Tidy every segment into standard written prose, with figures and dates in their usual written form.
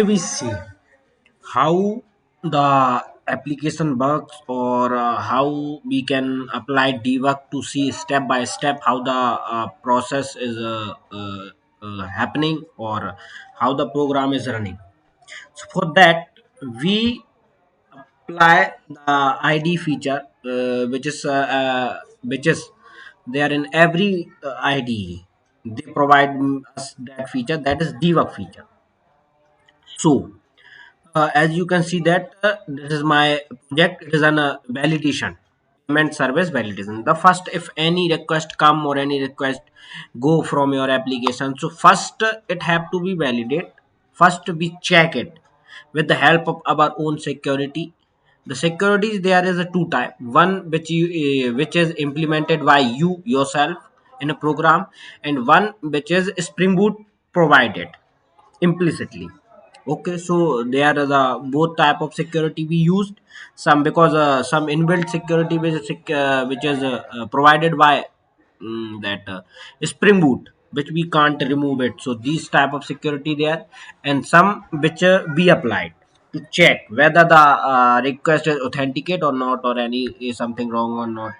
We see how the application works, or how we can apply debug to see step by step how the process is happening, or how the program is running. So for that, we apply the id feature, which is there in every ide. They provide us that feature, that is debug feature. So as you can see that this is my project. It is an validation, payment service validation. The first, if any request come or any request go from your application, so first it have to be validated. First we check it with the help of our own security. The securities, there is a two type: one which is implemented by you yourself in a program, and one which is spring boot provided implicitly. Okay, so there are the both type of security we used. Some, because some inbuilt security which is provided by that spring boot, which we can't remove it. So these type of security there, and some which we applied to check whether the request is authenticate or not, or any is something wrong or not,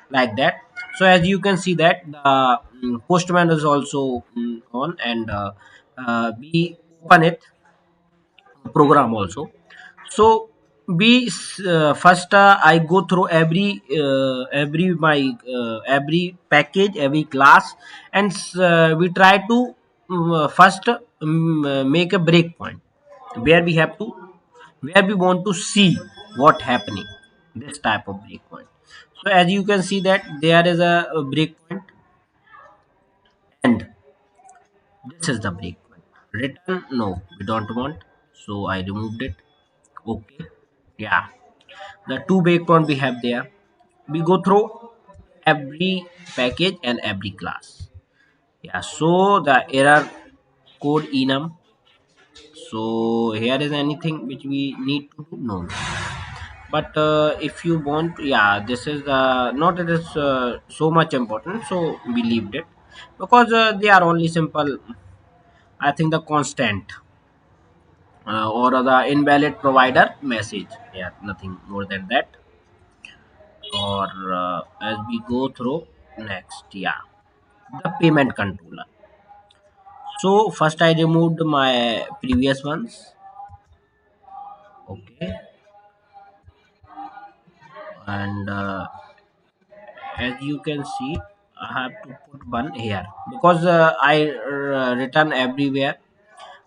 like that. So as you can see that the postman is also on, and we open it program also. So we first I go through every my every package, every class, and we try to first make a breakpoint where we have to, where we want to see what happening, this type of breakpoint. So as you can see that there is a breakpoint, and this is the breakpoint. Return, no, we don't want, so I removed it. Okay, yeah, the two breakpoint we have there. We go through every package and every class. Yeah, so the error code enum. So here is anything which we need to do? No. But if you want, yeah, this is not, it is so much important, so we leave it, because they are only simple. I think the constant or the invalid provider message. Yeah, nothing more than that. Or as we go through next, yeah, the payment controller. So first I removed my previous ones. Okay, and as you can see, I have to put one here, because I return everywhere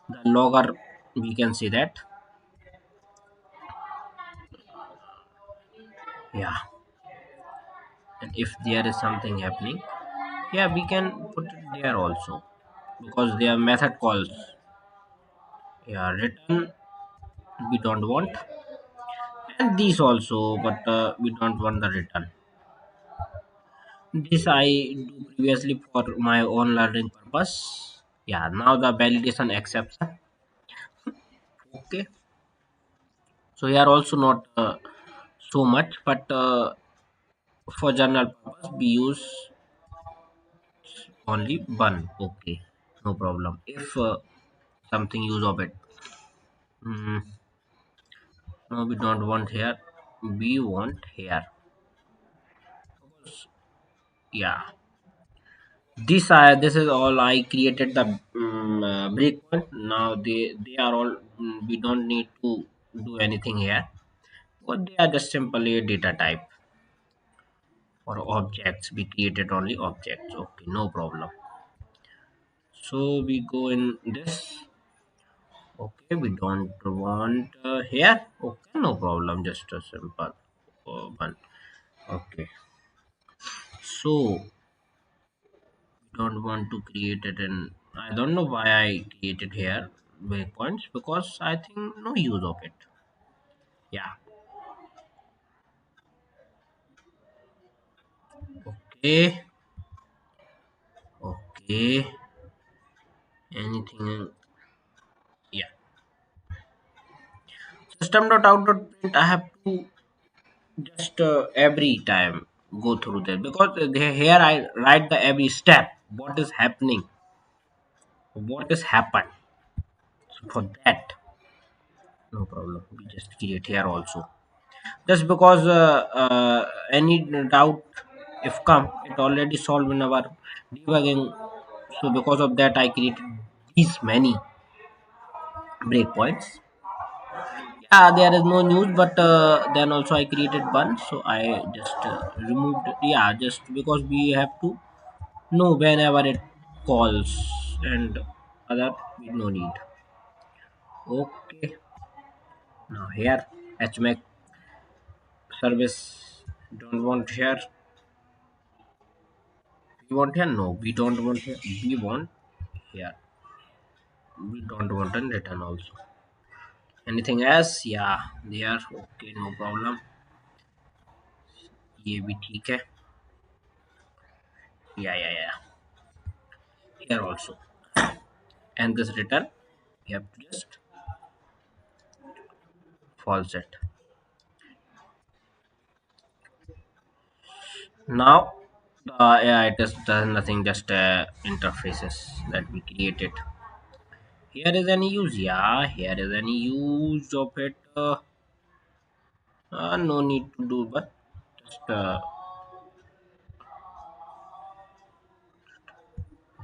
the logger, we can see that. Yeah, and if there is something happening, yeah, we can put it there also, because they are method calls. Yeah, return we don't want, and these also, but we don't want the return. This I do previously for my own learning purpose. Yeah, now the validation accepts. Okay, so here also not so much, but for general purpose we use only one. Okay, no problem. If something use of it, mm, no, we don't want here. We want here. Yeah, this is all I created the breakpoint. Now they are all, we don't need to do anything here, but they are just simply a data type or objects. We created only objects. Okay, no problem. So we go in this. Okay, we don't want here. Okay, no problem, just a simple one. Okay, so don't want to create it in, I don't know why I created here waypoints, because I think no use of it. Yeah. Okay. Okay. Anything? Yeah. System.out.print. I have to just every time go through that, because here I write the every step. What is happening? What is happened? So for that. No problem. We just create here also. Just because any doubt if come, it already solved in our debugging. So because of that, I created these many breakpoints. Yeah, there is no news, but then also I created one, so I just removed. Yeah, just because we have to know whenever it calls and other we no need. Okay, now here HMAC service don't want here. We want here? No, we don't want here. We want here. We don't want in return also. Anything else? Yeah, there. Okay, no problem. ये भी ठीक है. Yeah, yeah, yeah. Here also. And this return, you have to just false it. Now, yeah, it is does nothing, just interfaces that we created. Here is any use? Yeah, here is any use of it? No need to do, but just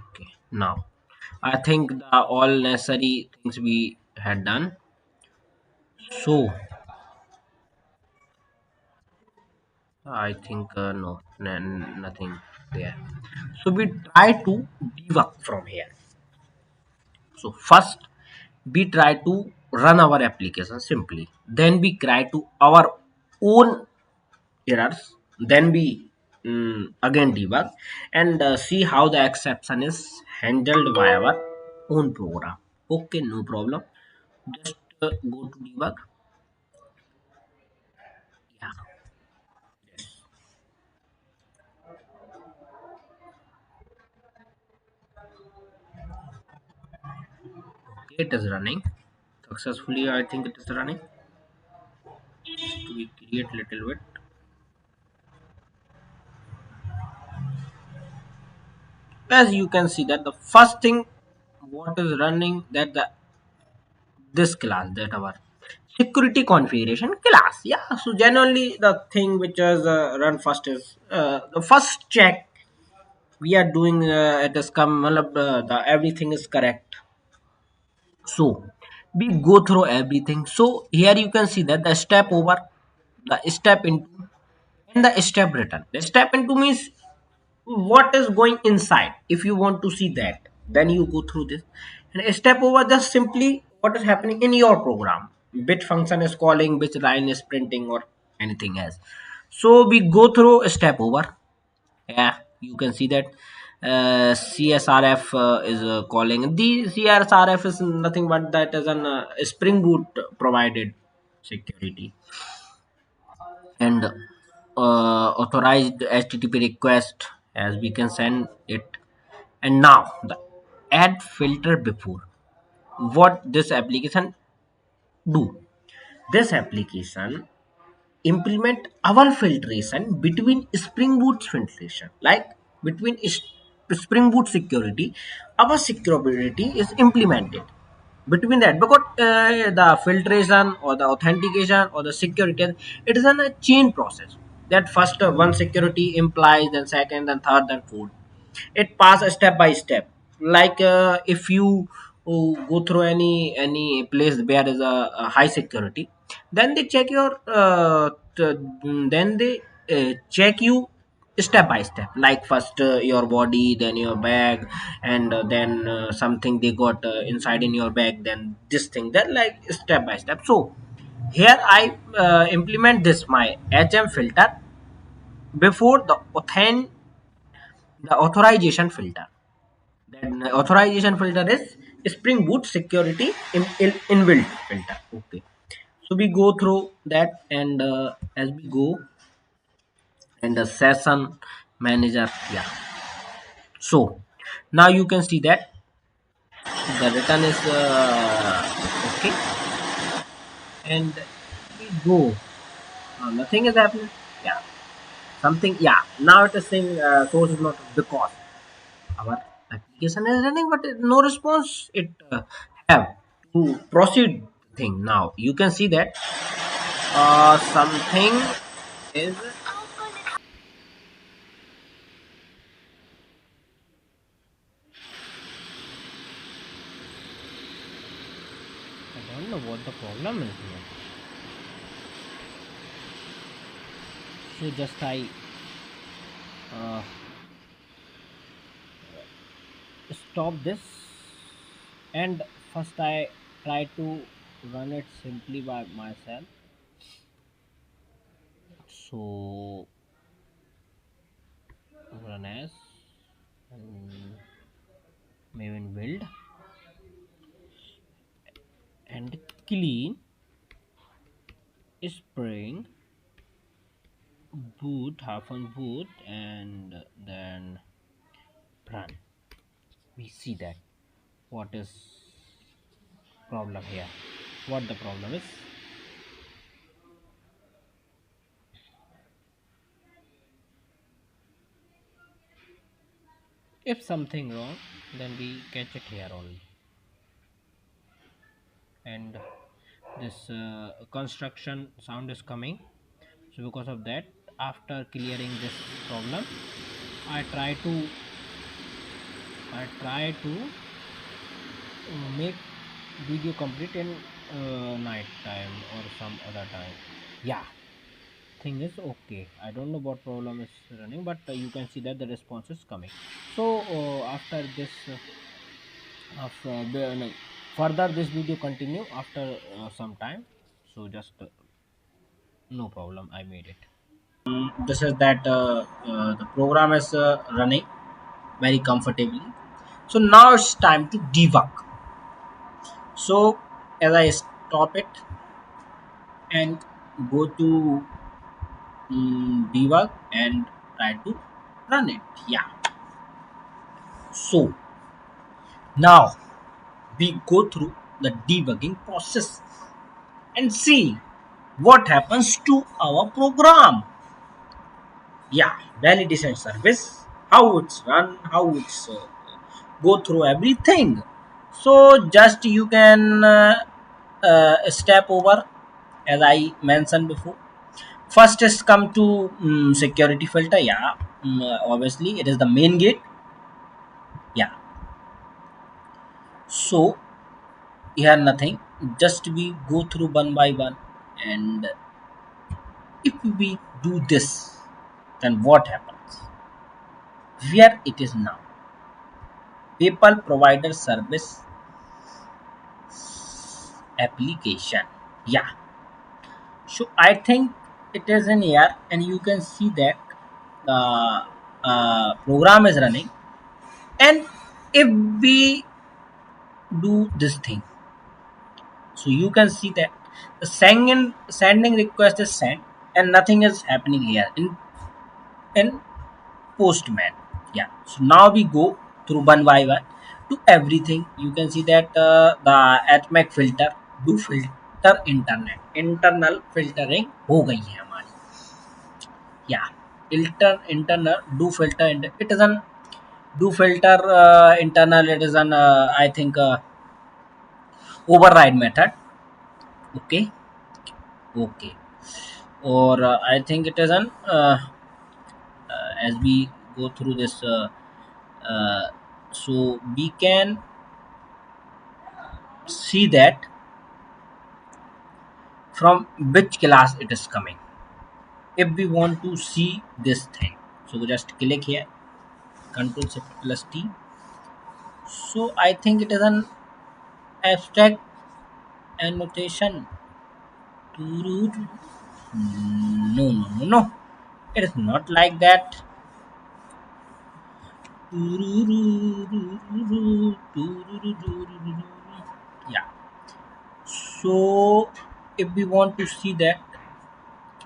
okay. Now, I think the all necessary things we had done. So, I think no, nothing there. So we try to debug from here. So first we try to run our application simply. Then we try to our own errors. Then we again debug and see how the exception is handled by our own program. Okay, no problem. Just go to debug. Yeah, okay, it is running successfully. I think it is running. Just we create little bit. As you can see that the first thing what is running, that the this class, that our security configuration class. Yeah, so generally the thing which is run first is the first check we are doing. It is come the everything is correct. So we go through everything. So here you can see that the step over, the step into, and the step return. The step into means what is going inside. If you want to see that, then you go through this. And a step over just simply what is happening in your program, which function is calling, which line is printing, or anything else. So we go through a step over. Yeah, you can see that CSRF is calling. The CSRF is nothing but that is an Spring Boot provided security. And authorized HTTP request, as we can send it. And now the add filter before. What this application do? This application implement our filtration between Spring Boot filtration, like between Spring Boot security, our security is implemented between that, because the filtration or the authentication or the security, it is a chain process. That first one security implies, then second, then third, then fourth. It passes step by step. Like if you go through any place where is a high security, then they check your then they check you step by step, like first your body, then your bag, and then something they got inside in your bag, then this thing, then like step by step. So here I implement this my HM filter before the authorization filter. Then authorization filter is Spring Boot security inbuilt filter. Okay, so we go through that, and as we go, and the session manager. Yeah, so now you can see that the return is okay, and we go. Nothing is happening. Yeah, something. Yeah, now it is saying source is not because our application is running, but no response it have to proceed. thing. Now you can see that something is, I don't know what the problem is here. So just I uh, stop this, and first I try to run it simply by myself. So run as, and maybe build and clean spring boot hyphen boot, and then run. We see that what is problem here, what the problem is. If something wrong, then we catch it here only. And this construction sound is coming, so because of that, after clearing this problem, i try to I try to make video complete in night time or some other time. Yeah, thing is okay. I don't know what problem is running, but you can see that the response is coming. So after this no, further this video continue after some time. So just no problem, I made it. This is that the program is running very comfortably. So now it's time to debug. So as I stop it and go to debug and try to run it. Yeah. So now we go through the debugging process and see what happens to our program. Yeah, validation service, how it's run, how it's go through everything. So just you can step over, as I mentioned before. First is come to security filter. Yeah, obviously it is the main gate. Yeah. So here nothing, just we go through one by one. And if we do this, then what happens? Where it is now, people provider service application. Yeah. So I think it is in here, and you can see that the program is running. And if we do this thing, so you can see that the sending request is sent, and nothing is happening here in postman. Yeah. So now we go through one by one to everything. You can see that the atmac filter, do filter internet internal filtering हो गई है हमारी. Yeah. Internal do filter, it is an do filter internal, it is an I think override method. Okay. Okay. Or I think it is an as we go through this uh, so we can see that from which class it is coming, if we want to see this thing. So just click here, control shift plus t. So I think it is an abstract annotation. No, no, no, no, it is not like that. Yeah. So if we want to see that,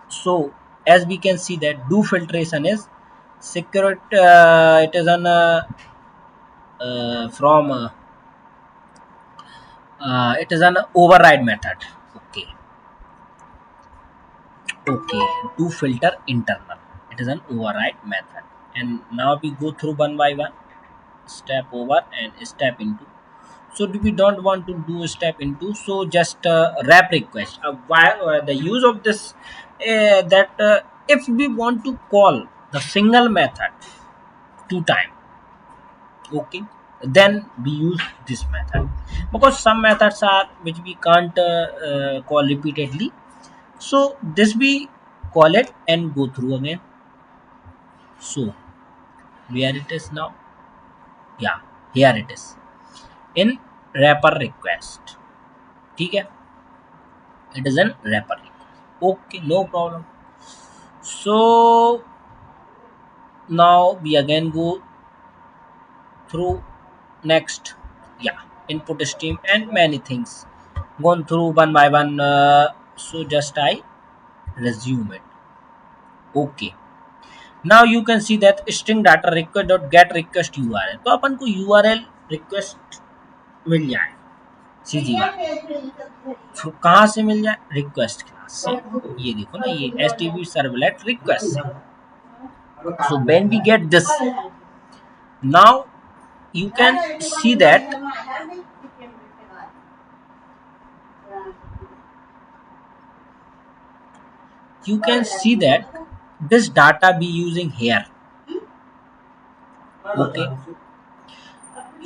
so as we can see that do filtration is secure, it is an from it is an override method. Okay. Okay, do filter internal, it is an override method. And now we go through one by one, step over and step into. So we don't want to do a step into, so just wrap request. Why the use of this, that if we want to call the single method two time, okay, then we use this method, because some methods are which we can't call repeatedly. So this we call it and go through again. So where it is now? Yeah, here it is in wrapper request. ठीक है, it is in wrapper request. Okay, no problem. So now we again go through next. Yeah, input stream and many things gone through one by one. So just I resume it. Okay, now you can see that string data request dot get request URL, तो अपन को URL request मिल जाए सीधी बात। तो कहाँ से मिल जाए? Request class से। ये देखो ना, ये HTTP सर्वलेट रिक्वेस्ट से। So when we get this, now you can see that this data be using here. Okay,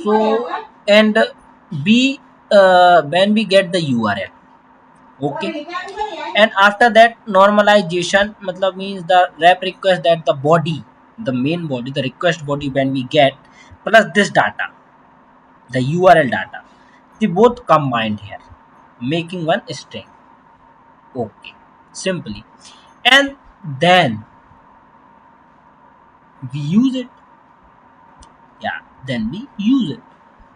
so and we when we get the URL, okay, and after that normalization matlab means the rep request, that the body, the main body, the request body when we get, plus this data, the URL data, they both combined here, making one string. Okay, simply, and then we use it. Yeah, then we use it.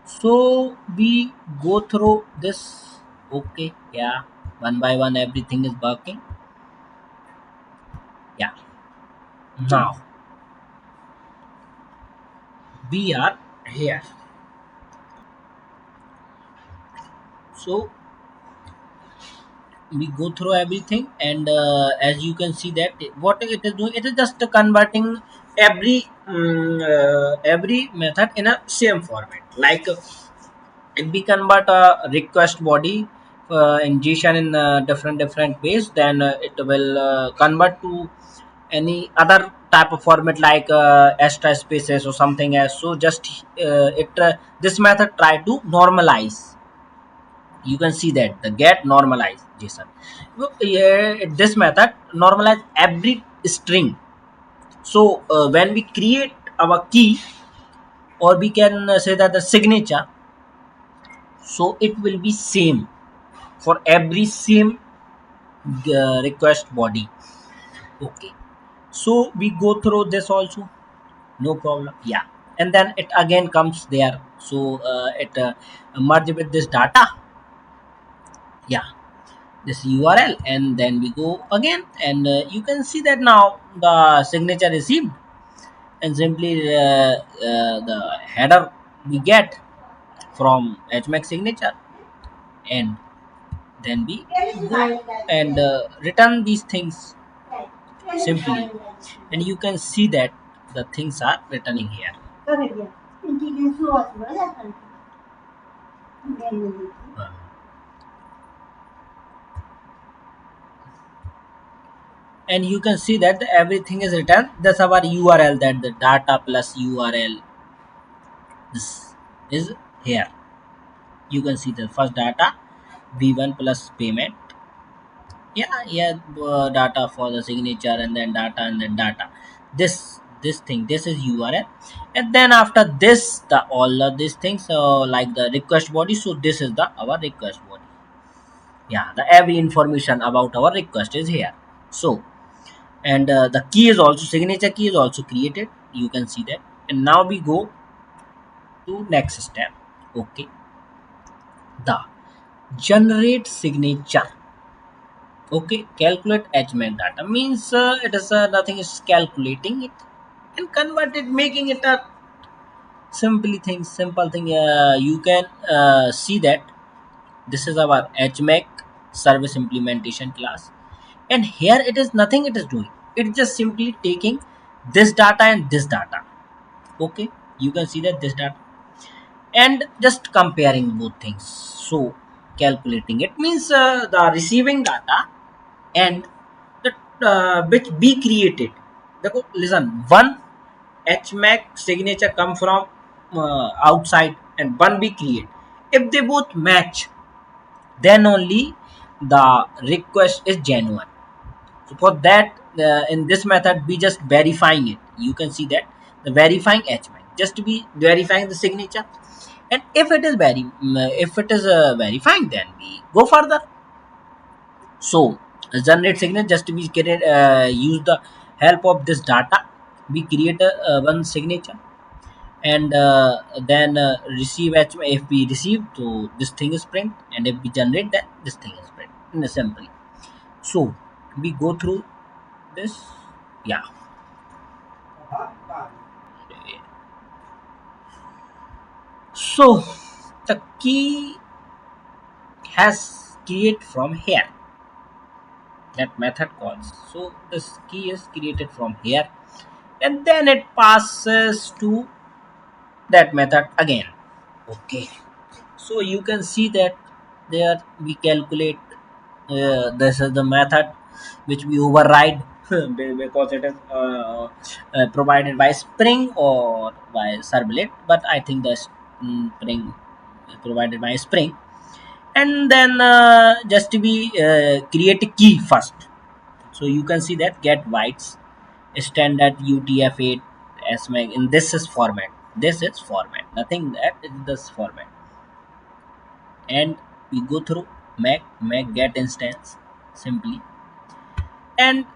So we go through this. Okay, yeah, one by one everything is working. Yeah, now we are here. So we go through everything, and as you can see that what it is doing, it is just converting every method in a same format. Like if we convert a request body in JSON in different ways, then it will convert to any other type of format like extra spaces or something else. So just it this method try to normalize. You can see that the get normalize JSON. Yeah, this method normalize every string. So when we create our key, or we can say that the signature, so it will be same for every same request body. Okay, so we go through this also, no problem. Yeah, and then it again comes there. So it merge with this data. Yeah, this URL, and then we go again, and you can see that now the signature received, and simply the header we get from HMAC signature, and then we go and return these things simply, and you can see that the things are returning here. Uh, and you can see that everything is written. That's our URL, that the data plus URL, this is here. You can see the first data v1 plus payment. Yeah, yeah, data for the signature, and then data, and then data. This thing, this is URL, and then after this the all of these things, like the request body. So this is the our request body. Yeah, the every information about our request is here. So, and the key is also, signature key is also created. You can see that, and now we go to next step. Okay, the generate signature. Okay, calculate HML data means it is nothing is calculating it and convert it, making it a simple thing. You can see that this is our HMAC service implementation class, and here it is nothing it is doing. It's just simply taking this data and this data. Okay, you can see that this data, and just comparing both things. So calculating it means the receiving data and the which be created. Listen, one HMAC signature come from outside and one be create. If they both match, then only the request is genuine. So for that, in this method, we just verifying it. You can see that the verifying HMAC just to be verifying the signature, and if it is verifying, then we go further. So generate signature just to be create, use the help of this data. We create a one signature and then receive HMAC. If we receive, so this thing is print, and if we generate, that this thing is print in assembly. So we go through this. Yeah. So the key has created from here, that method calls. So this key is created from here, and then it passes to that method again. Okay. So you can see that there we calculate, this is the method which we override because it is provided by Spring or by Servlet, but I think the Spring is provided by Spring. And then just to be create a key first. So you can see that get bytes standard UTF-8 SMAC in this is format. This is format. Nothing that is this format. And we go through make get instance simply, and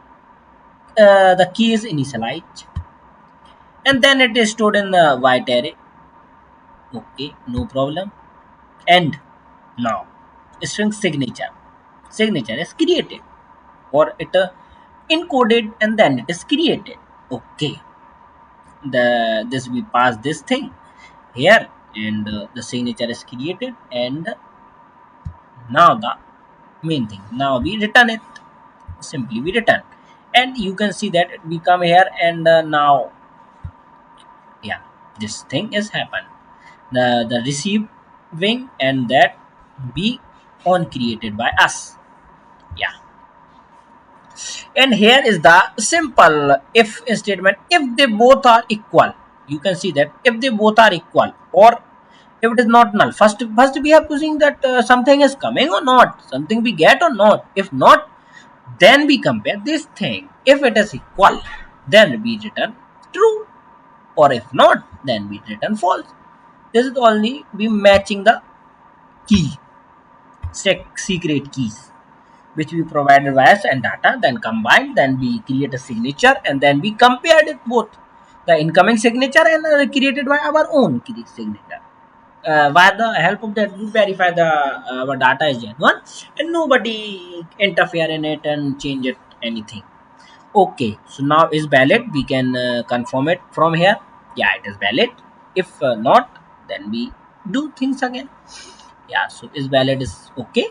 the key is initialized, and then it is stored in the white array. Okay, no problem. And now string signature is created, or it encoded, and then it is created. Okay, the this we pass this thing here, and the signature is created, and now the main thing, now we return it. Simply we return, and you can see that we come here, and now, yeah, this thing is happened, the receiving, and that be on created by us. Yeah. And here is the simple if statement. If they both are equal, you can see that if they both are equal, or if it is not null, first we have to see that something is coming or not, something we get or not. If not, then we compare this thing. If it is equal, then we return true, or if not, then we return false. This is only we matching the key, secret keys which we provided wires and data, then combined, then we create a signature, and then we compared it both, the incoming signature and created by our own signature. By the help of that, we verify the our data is genuine, and nobody interfere in it and change it anything. Okay, so now is valid. We can confirm it from here. Yeah, it is valid. If not, then we do things again. Yeah, so is valid is okay,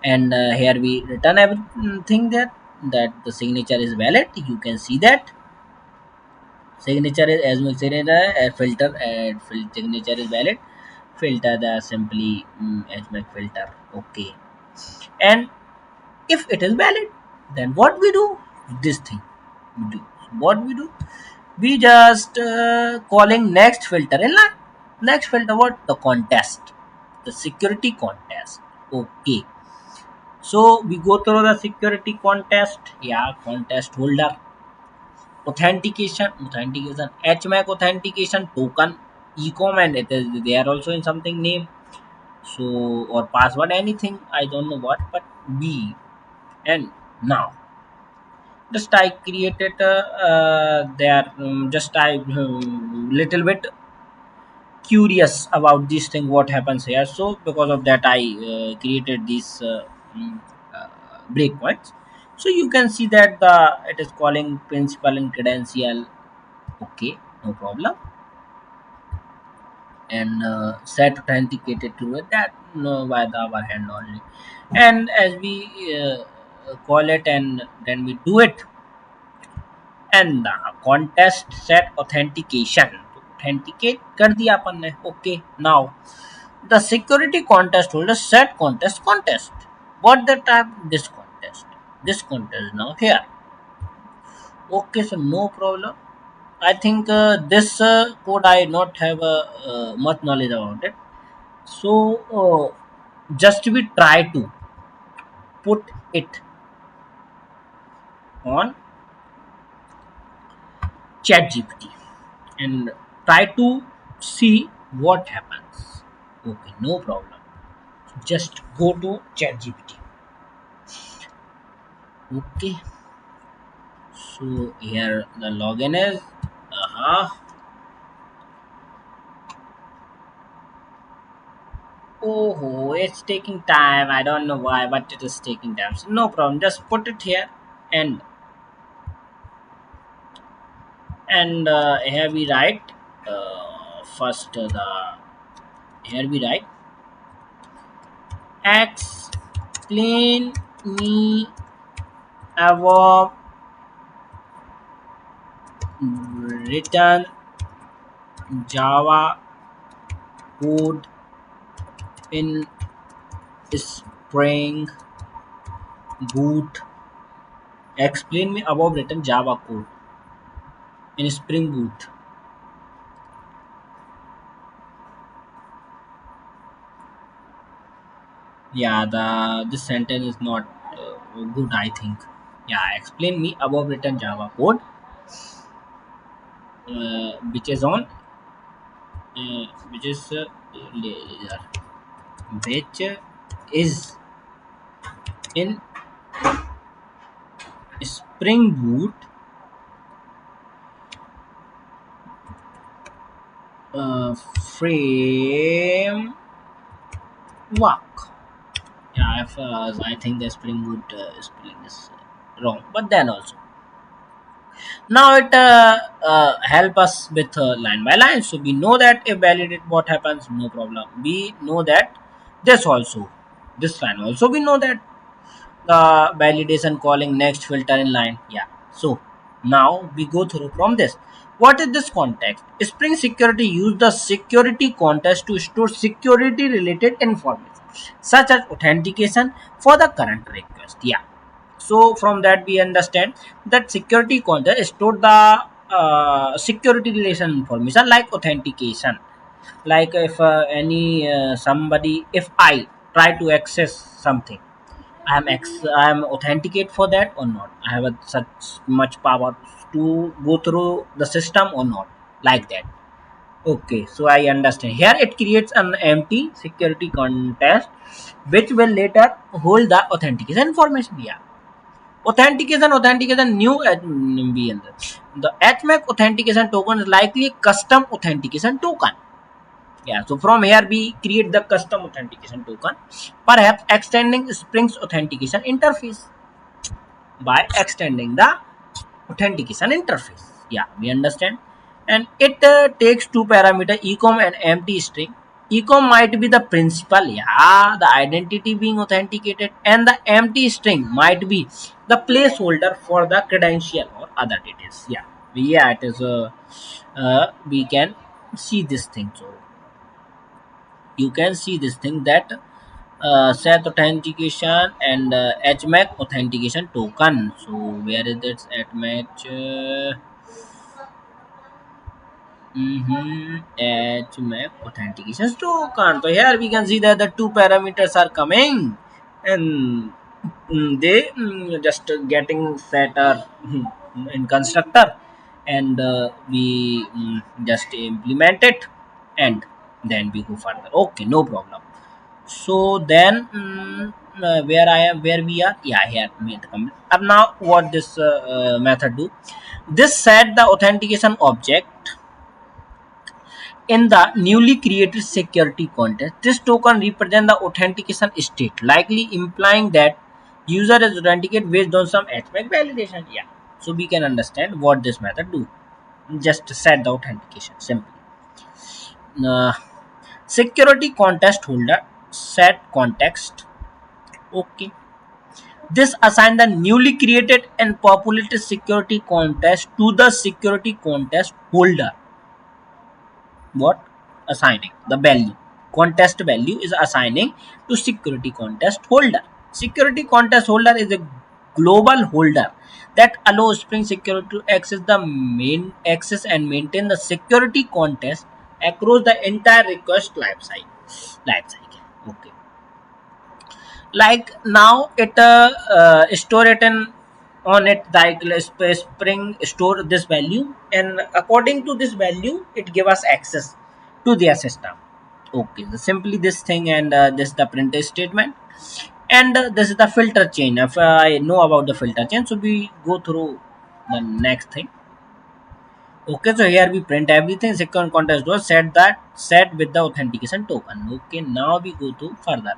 and here we return everything there, that the signature is valid. You can see that signature is as much signature filter, signature is valid. Filter the simply as my filter. Okay, and if it is valid, then what we do, this thing we do. What we do, we just calling next filter in line. Next filter, what, the contest, the security contest. Okay, so we go through the security contest. Yeah, contest holder, authentication, HMAC authentication token, ecom, and it is they are also in something name. So, or password, anything, I don't know what, but we. And now just I created there, just I little bit curious about this thing, what happens here. So because of that, I created these mm, uh, breakpoints. So you can see that the it is calling principal and credential. Okay, no problem. And set authenticated to it, that no, by the our hand only. And as we call it, and then we do it, and contest set authentication. Authenticate कर दिया अपन ने. Okay, now the security contest holder set contest. What the type this contest? This contest now here. Okay, so no problem. I think this code I not have much knowledge about it. So just we try to put it on ChatGPT and try to see what happens. Okay, no problem. Just go to ChatGPT. Okay, so here the login is. Oh, it's taking time. I don't know why, but it is taking time. So no problem. Just put it here, and here we write. First, the here we write. Explain me about written Java code in Spring Boot. Explain me about written Java code in Spring Boot. Yeah, the this sentence is not good, I think. Yeah, explain me about written Java code, which is on, which is layer, which is in Spring Boot framework. Yeah, I think the Spring Boot spelling is wrong, but then also now it help us with line by line, so we know that if validate what happens, no problem. We know that this also, this line also we know that the validation calling next filter in line. Yeah, so now we go through from this. What is this context? Spring Security use the security context to store security related information such as authentication for the current request. Yeah, so from that we understand that security context store the security relation information like authentication, like if any somebody, if I try to access something, I am authenticate for that or not. I have such much power to go through the system or not, like that. Okay, so I understand. Here it creates an empty security context which will later hold the authentication information. Yeah. Authentication new be in the HMAC authentication token is likely custom authentication token. Yeah, so from here we create the custom authentication token, perhaps extending Spring's authentication interface by extending the authentication interface. Yeah, we understand. And it takes two parameter ecom and empty string. Ecom might be the principal, yeah, the identity being authenticated, and the empty string might be the placeholder for the credential or other details. Yeah, it is. We can see this thing. So you can see this thing that set authentication and HMAC authentication token. So where is this HMAC? HMAC authentication token. So here we can see that the two parameters are coming, and they just getting set in constructor, and we just implement it, and then we go further. Okay, no problem. So then, where I am, where we are, yeah, here made the comment. And now, what this method do? This set the authentication object in the newly created security context. This token represents the authentication state, likely implying that user is authenticated based on some HMAC validation. Yeah, so we can understand what this method do. Just set the authentication simply. Uh, Security context holder set context. Okay. This assign the newly created and populated security context to the security context holder. What? Assigning the value. Contest value is assigning to security contest holder. Security contest holder is a global holder that allows Spring Security to access and maintain the security contest across the entire request life cycle. Okay, like now it store it in on it, like Spring store this value, and according to this value it give us access to their system. Okay, so simply this thing, and this is the print statement, and this is the filter chain. If I know about the filter chain, so we go through the next thing. Okay, so here we print everything. Second context was set with the authentication token. Okay, now we go to further.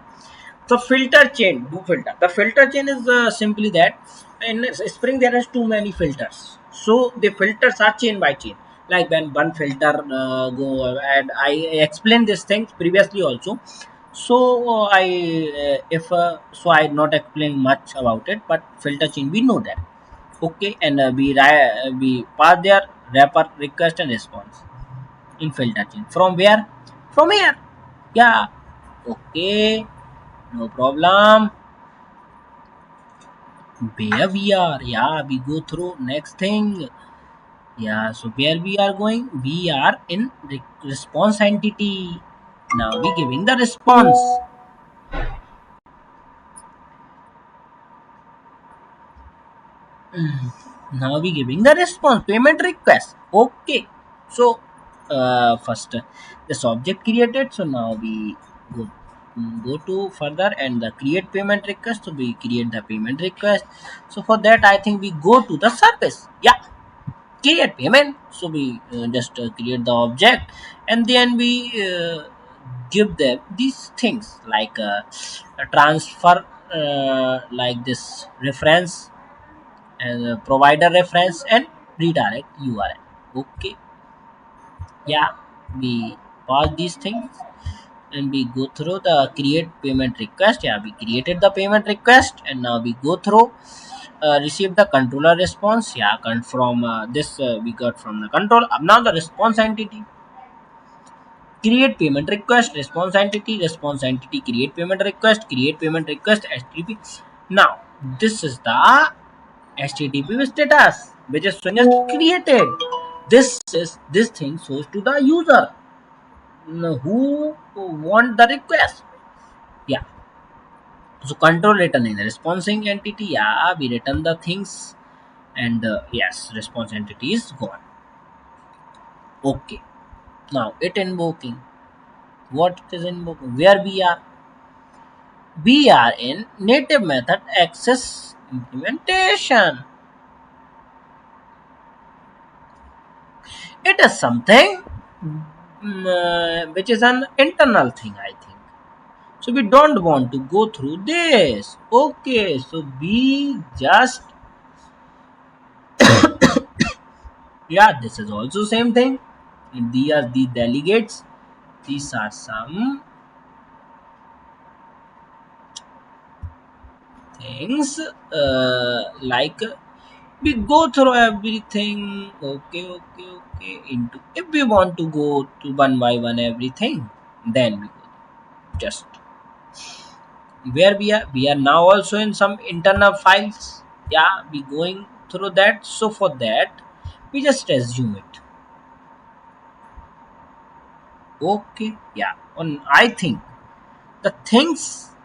So filter chain, do filter. The filter chain is simply that in Spring there is too many filters. So the filters are chain by chain. Like when one filter go, and I explained these things previously also. So if so I not explain much about it, but filter chain we know that. Okay, and we pass their wrapper request and response in filter chain. From where? From here. Yeah. Okay. No problem. Where we are? Yeah, we go through next thing. Yeah, so where we are going? We are in response entity. Now we giving the response. Now we giving the response payment request. Okay, so first this object created. So now we go go to further and the create payment request. So we create the payment request. So for that I think we go to the service. Yeah, create payment. So we just create the object, and then we give them these things like a transfer, like this reference and provider reference and redirect URL. Okay, yeah, we pass these things and we go through the create payment request. Yeah, we created the payment request, and now we go through receive the controller response. Yeah, from this we got from the control. Now the response entity, create payment request, response entity, create payment request, HTTP. Now this is the HTTP status, which is showing as created. This thing shows to the user who want the request. Yeah, so control return in the responding entity. Yeah, we return the things, and yes, response entity is gone. Okay, now it invoking. What it is invoking? Where we are in native method access implementation. It is something which is an internal thing, I think. So we don't want to go through this. Okay, so we just, yeah, this is also same thing. And these are the delegates. These are some things like we go through everything. Okay, okay, okay. Into if we want to go to one by one everything, then we go just where we are now also in some internal files. Yeah, we going through that. So for that we just resume it. Okay, yeah, and I think the things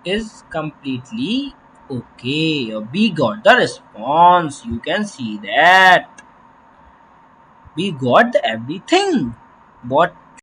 is completely okay. We got the response, you can see that we got everything what